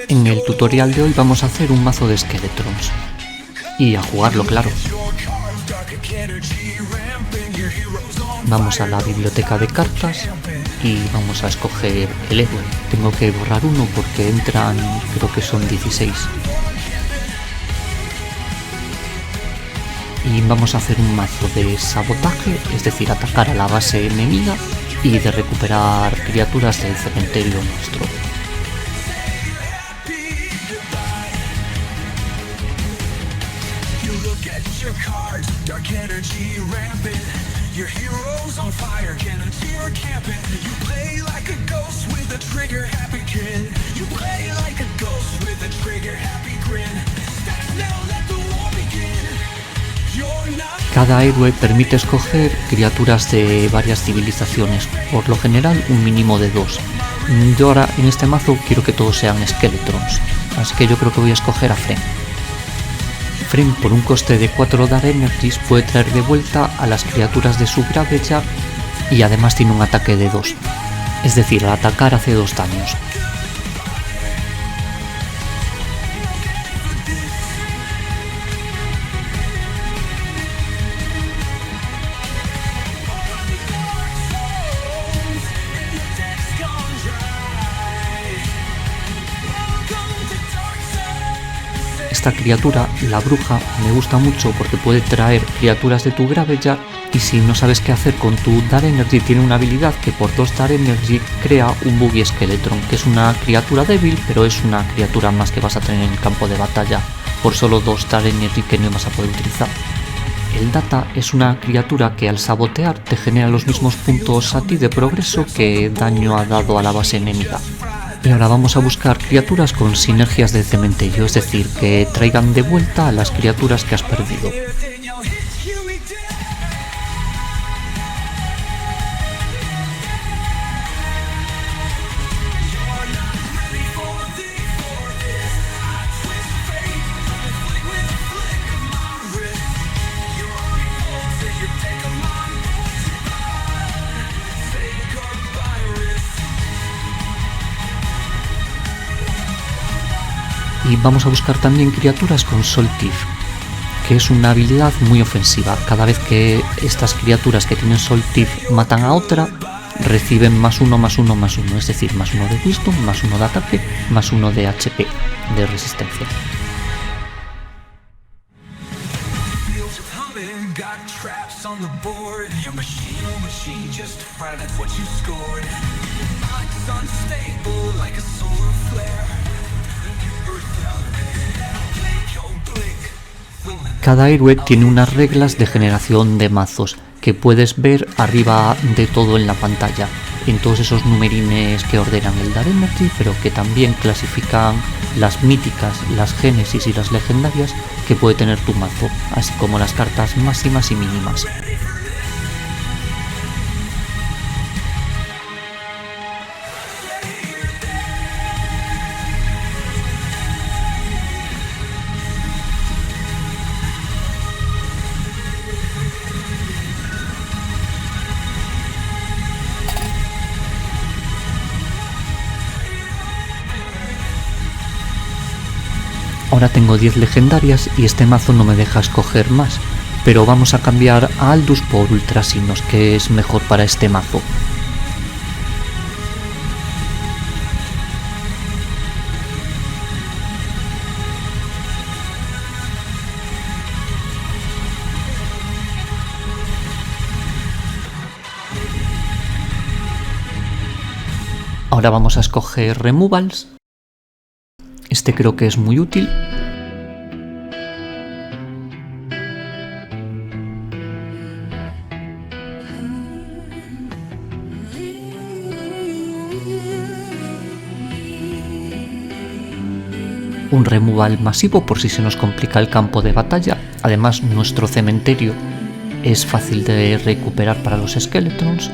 En el tutorial de hoy vamos a hacer un mazo de Skeletrons. Y a jugarlo, claro. Vamos a la biblioteca de cartas y vamos a escoger el héroe. Tengo que borrar uno porque entran, creo que son 16. Y vamos a hacer un mazo de sabotaje, es decir, atacar a la base enemiga y de recuperar criaturas del cementerio nuestro. Cada héroe permite escoger criaturas de varias civilizaciones, por lo general un mínimo de 2. Yo ahora en este mazo quiero que todos sean Skeletrons, así que yo creo que voy a escoger a Friend. Friend, por un coste de 4 Dark Energies, puede traer de vuelta a las criaturas de su graveyard y además tiene un ataque de 2, es decir, al atacar hace 2 daños. Esta criatura, la bruja, me gusta mucho porque puede traer criaturas de tu graveyard y si no sabes qué hacer con tu Dark Energy tiene una habilidad que por 2 Dark Energy crea un Buggy Skeletron, que es una criatura débil pero es una criatura más que vas a tener en el campo de batalla por solo 2 Dark Energy que no vas a poder utilizar. El Data es una criatura que al sabotear te genera los mismos puntos a ti de progreso que daño ha dado a la base enemiga. Y ahora vamos a buscar criaturas con sinergias de cementerio, es decir, que traigan de vuelta a las criaturas que has perdido. Y vamos a buscar también criaturas con Soul Thief, que es una habilidad muy ofensiva. Cada vez que estas criaturas que tienen Soul Thief matan a otra, reciben +1/+1/+1, es decir, +1 de Wisdom, +1 de ataque, +1 de HP, de resistencia. Cada héroe tiene unas reglas de generación de mazos que puedes ver arriba de todo en la pantalla, en todos esos numerines que ordenan el Dark Energy, pero que también clasifican las míticas, las génesis y las legendarias que puede tener tu mazo, así como las cartas máximas y mínimas. Ahora tengo 10 legendarias y este mazo no me deja escoger más, pero vamos a cambiar a Aldous por Ultrasinos, que es mejor para este mazo. Ahora vamos a escoger Removals. Este creo que es muy útil. Un removal masivo por si se nos complica el campo de batalla. Además, nuestro cementerio es fácil de recuperar para los Skeletrons.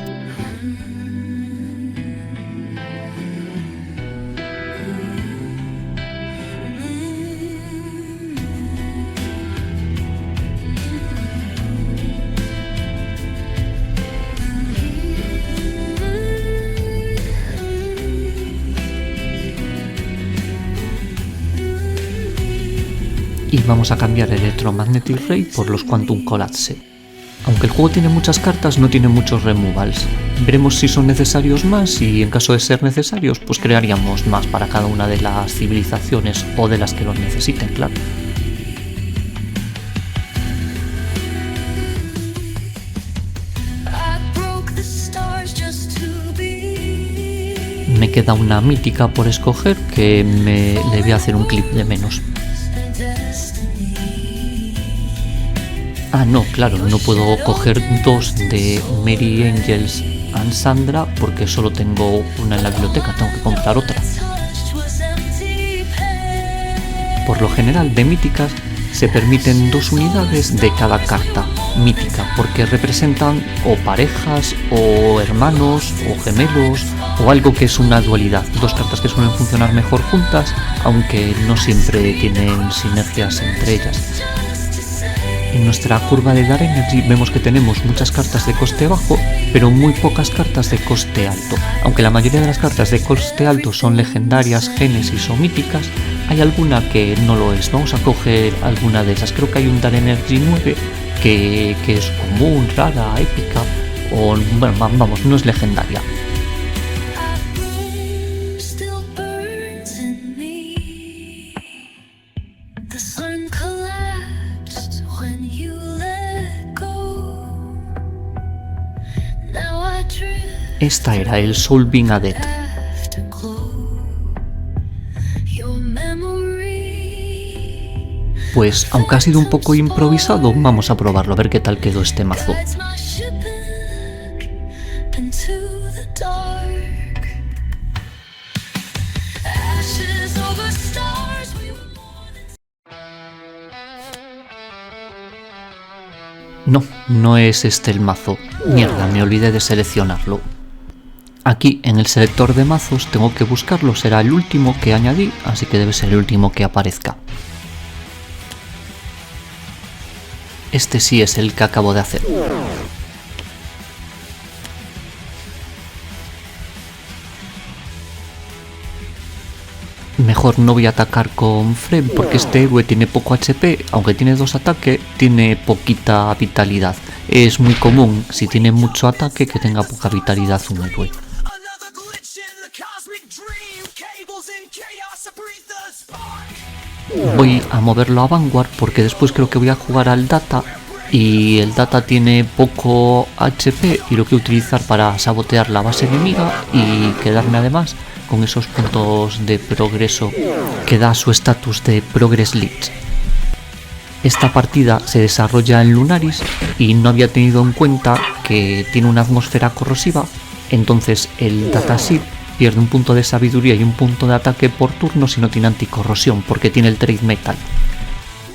y vamos a cambiar el Electromagnetic Ray por los Quantum Collapse. Aunque el juego tiene muchas cartas, no tiene muchos removals. Veremos si son necesarios más y en caso de ser necesarios, pues crearíamos más para cada una de las civilizaciones o de las que los necesiten, claro. Me queda una mítica por escoger que le voy a hacer un clip de menos. Ah, no, claro, no puedo coger dos de Mary Angels and Sandra porque solo tengo una en la biblioteca, tengo que comprar otra. Por lo general, de míticas se permiten 2 unidades de cada carta mítica porque representan o parejas o hermanos o gemelos o algo que es una dualidad, 2 cartas que suelen funcionar mejor juntas, aunque no siempre tienen sinergias entre ellas. En nuestra curva de Dark Energy vemos que tenemos muchas cartas de coste bajo, pero muy pocas cartas de coste alto. Aunque la mayoría de las cartas de coste alto son legendarias, génesis o míticas, hay alguna que no lo es. Vamos a coger alguna de esas. Creo que hay un Dark Energy 9 que es común, rara, épica, o bueno, vamos, no es legendaria. Esta era el Soul Being a Death. Pues aunque ha sido un poco improvisado, vamos a probarlo, a ver qué tal quedó este mazo. No es este el mazo. Mierda, me olvidé de seleccionarlo. Aquí en el selector de mazos tengo que buscarlo, será el último que añadí, así que debe ser el último que aparezca. Este sí es el que acabo de hacer. Mejor no voy a atacar con Fred porque este héroe tiene poco HP, aunque tiene 2 ataques, tiene poquita vitalidad. Es muy común, si tiene mucho ataque, que tenga poca vitalidad un héroe. Voy a moverlo a Vanguard porque después creo que voy a jugar al Data y el Data tiene poco HP y lo quiero utilizar para sabotear la base enemiga y quedarme además con esos puntos de progreso que da su estatus de Progress Leads. Esta partida se desarrolla en Lunaris y no había tenido en cuenta que tiene una atmósfera corrosiva, entonces el Dataseed pierde un punto de sabiduría y un punto de ataque por turno si no tiene anticorrosión, porque tiene el Trade Metal.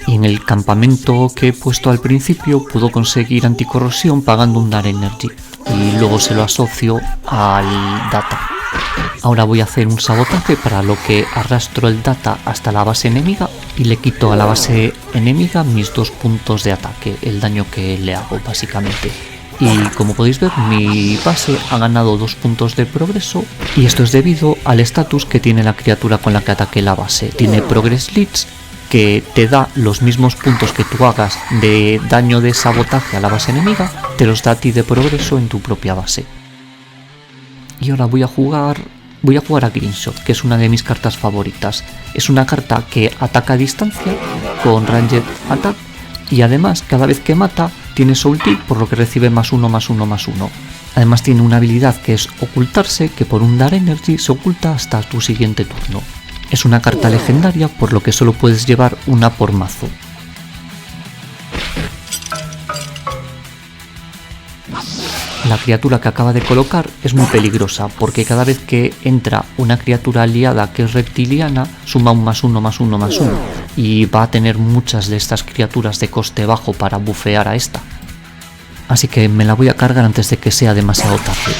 Y en el campamento que he puesto al principio pudo conseguir anticorrosión pagando un Dark Energy y luego se lo asocio al Data. Ahora voy a hacer un sabotaje para lo que arrastro el Data hasta la base enemiga y le quito a la base enemiga mis 2 puntos de ataque, el daño que le hago básicamente. Y como podéis ver, mi base ha ganado 2 puntos de progreso y esto es debido al estatus que tiene la criatura con la que ataque la base. Tiene Progress Leads, que te da los mismos puntos que tú hagas de daño de sabotaje a la base enemiga, te los da a ti de progreso en tu propia base. Y ahora voy a jugar a Greenshot, que es una de mis cartas favoritas. Es una carta que ataca a distancia con Ranged Attack y además cada vez que mata tiene Soul Tip, por lo que recibe +1/+1/+1. Además tiene una habilidad que es ocultarse, que por un Dark Energy se oculta hasta tu siguiente turno. Es una carta legendaria, por lo que solo puedes llevar una por mazo. La criatura que acaba de colocar es muy peligrosa porque cada vez que entra una criatura aliada que es reptiliana suma un +1/+1/+1 y va a tener muchas de estas criaturas de coste bajo para bufear a esta. Así que me la voy a cargar antes de que sea demasiado tarde.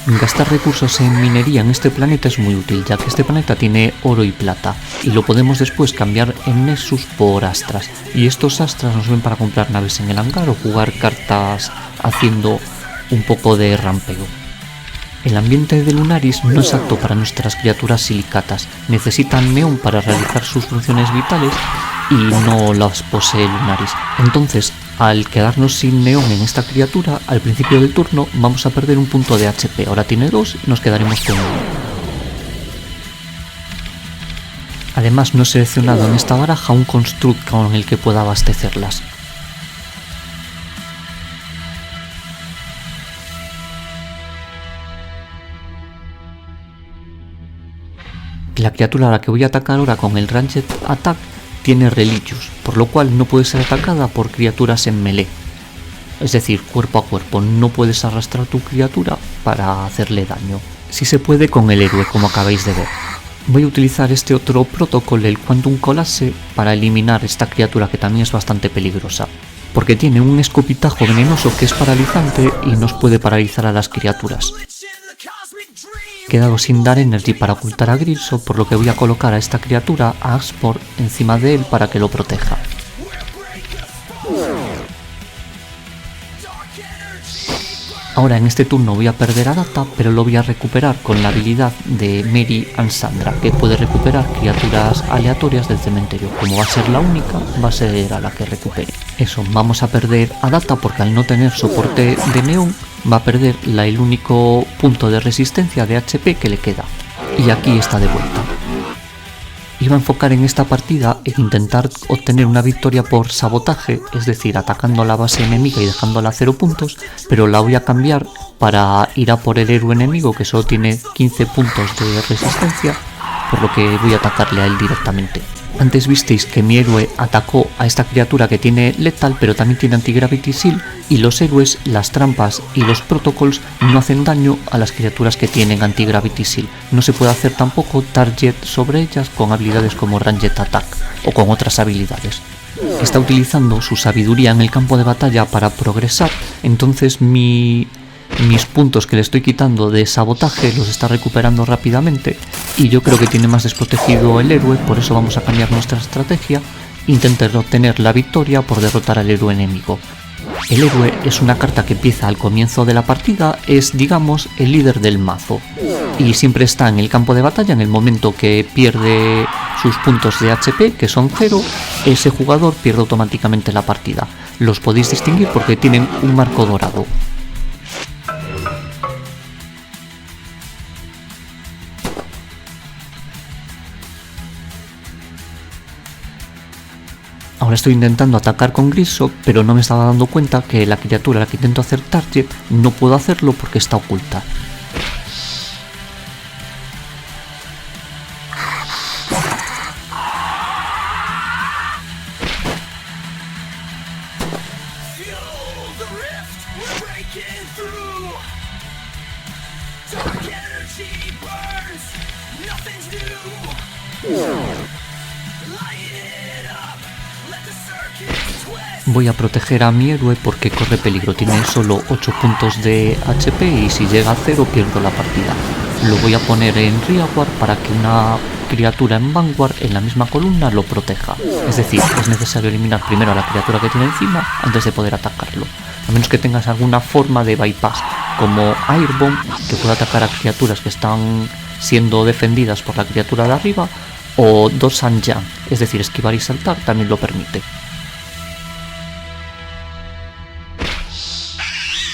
Gastar recursos en minería en este planeta es muy útil, ya que este planeta tiene oro y plata, y lo podemos después cambiar en Nexus por Astras, y estos Astras nos ven para comprar naves en el hangar o jugar cartas haciendo un poco de rampeo. El ambiente de Lunaris no es apto para nuestras criaturas silicatas, necesitan neón para realizar sus funciones vitales y no las posee Lunaris. Entonces, al quedarnos sin neón en esta criatura, al principio del turno vamos a perder un punto de HP. Ahora tiene 2 y nos quedaremos con 1. Además, no he seleccionado en esta baraja un construct con el que pueda abastecerlas. La criatura a la que voy a atacar ahora con el Ranged Attack tiene Religious, por lo cual no puede ser atacada por criaturas en melee. Es decir, cuerpo a cuerpo, no puedes arrastrar tu criatura para hacerle daño. Sí se puede con el héroe, como acabáis de ver. Voy a utilizar este otro protocolo, el Quantum Collapse, para eliminar esta criatura que también es bastante peligrosa, porque tiene un escopitajo venenoso que es paralizante y nos puede paralizar a las criaturas. He quedado sin dar energy para ocultar a Grilso, por lo que voy a colocar a esta criatura, a Axpor, encima de él para que lo proteja. Ahora en este turno voy a perder a Data, pero lo voy a recuperar con la habilidad de Mary and Sandra, que puede recuperar criaturas aleatorias del cementerio. Como va a ser la única, va a ser a la que recupere. Eso, vamos a perder a Data porque al no tener soporte de neón, va a perder el único punto de resistencia de HP que le queda. Y aquí está de vuelta. Iba a enfocar en esta partida en intentar obtener una victoria por sabotaje, es decir, atacando la base enemiga y dejándola a 0 puntos, pero la voy a cambiar para ir a por el héroe enemigo que solo tiene 15 puntos de resistencia, por lo que voy a atacarle a él directamente. Antes visteis que mi héroe atacó a esta criatura que tiene Lethal, pero también tiene Anti-Gravity Shield, y los héroes, las trampas y los protocols no hacen daño a las criaturas que tienen Anti-Gravity Shield. No se puede hacer tampoco target sobre ellas con habilidades como Ranged Attack o con otras habilidades. Está utilizando su sabiduría en el campo de batalla para progresar, entonces mis puntos que le estoy quitando de sabotaje los está recuperando rápidamente y yo creo que tiene más desprotegido el héroe, por eso vamos a cambiar nuestra estrategia, intentar obtener la victoria por derrotar al héroe enemigo. El héroe es una carta que empieza al comienzo de la partida, es digamos el líder del mazo y siempre está en el campo de batalla. En el momento que pierde sus puntos de HP, que son 0, ese jugador pierde automáticamente la partida. Los podéis distinguir porque tienen un marco dorado. Ahora estoy intentando atacar con Grisok, pero no me estaba dando cuenta que la criatura a la que intento hacer target no puedo hacerlo porque está oculta. Voy a proteger a mi héroe porque corre peligro, tiene solo 8 puntos de HP y si llega a 0 pierdo la partida. Lo voy a poner en Rearguard para que una criatura en Vanguard en la misma columna lo proteja. Es decir, es necesario eliminar primero a la criatura que tiene encima antes de poder atacarlo. A menos que tengas alguna forma de bypass, como Airbomb, que puede atacar a criaturas que están siendo defendidas por la criatura de arriba, o Dosan Jam, es decir, esquivar y saltar también lo permite.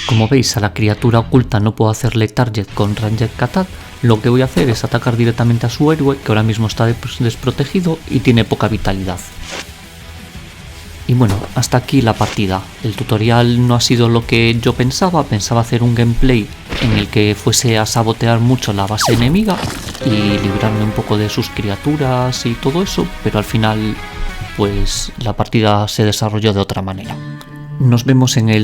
Como veis, a la criatura oculta no puedo hacerle target con Ranged Attack. Lo que voy a hacer es atacar directamente a su héroe, que ahora mismo está desprotegido y tiene poca vitalidad. Y bueno, hasta aquí la partida. El tutorial no ha sido lo que yo pensaba hacer un gameplay en el que fuese a sabotear mucho la base enemiga y librarme un poco de sus criaturas y todo eso, pero al final pues la partida se desarrolló de otra manera. Nos vemos en el